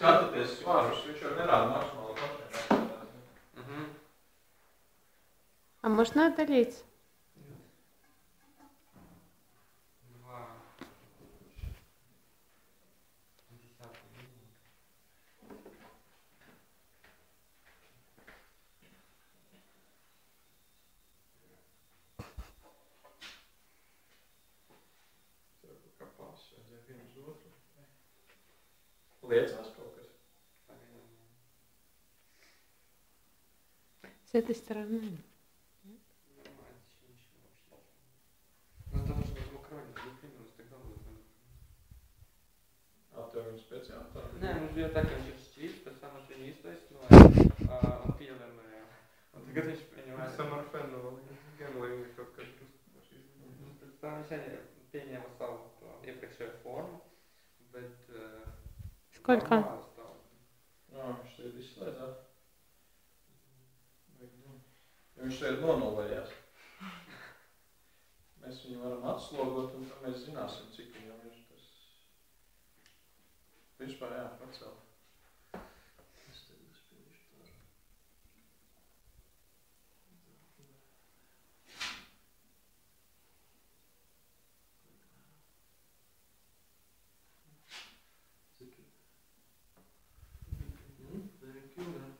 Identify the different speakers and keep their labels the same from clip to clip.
Speaker 1: skatāties svārus, viņš jau nerāda maksimālo pašai.
Speaker 2: А можно удалить?
Speaker 1: Liecās kaut kas.
Speaker 2: С этой стороны.
Speaker 3: Ну там же макарони выпрямилось, тогда будет.
Speaker 1: А tev viņi speciāli tā?
Speaker 3: Nē, mums bija tā, ka viņš ir šķīts, pēc tam viņš viņu iztaisnoja un pielemēja. Un tagad viņš viņu vairs...
Speaker 4: Esam ar fenolu, gan lai viņi kaut kā drusku
Speaker 3: izdarīt. Pēc tam viņš arī pieņēma savu iepriekšējo formu, bet...
Speaker 2: Сколько?
Speaker 1: Jā, viņš tagad izslēdzās. Ja viņš tagad nonulējās. Mēs viņu varam atslogot, un tad mēs zināsim, cik viņam ir tas... Principā, jā, pacēl. Es tagad spīšu tā. Cik ir? Thank you, man.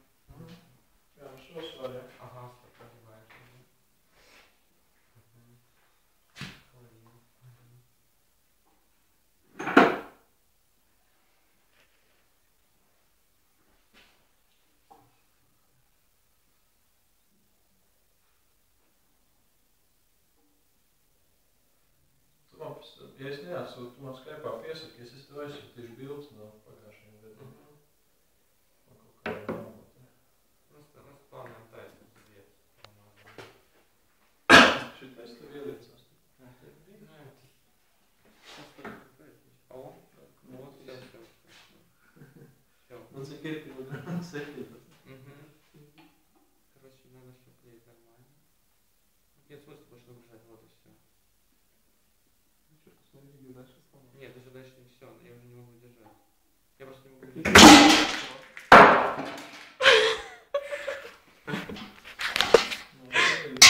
Speaker 1: Jā, šo svaru, jā.
Speaker 3: Aha, starp vajag.
Speaker 1: Ja es neatsūtu, tu man Skype'ā piesakies, es tev aizsūtīšu bildes no pagājušajiem gadiem. Man kaut kā jau jāmot.
Speaker 3: Mēs plānojam taisnīt uz vietas.
Speaker 1: Šitais tev ieliecās.
Speaker 3: Nē, tas var kāpēc. O, tas jau.
Speaker 1: Nu, cik ir kilogrāma 17?
Speaker 3: Короче, надо все клеить нормально. Нет смысла больше нагружать, вот и все.
Speaker 4: Смотри, видео дальше сломал.
Speaker 3: Нет,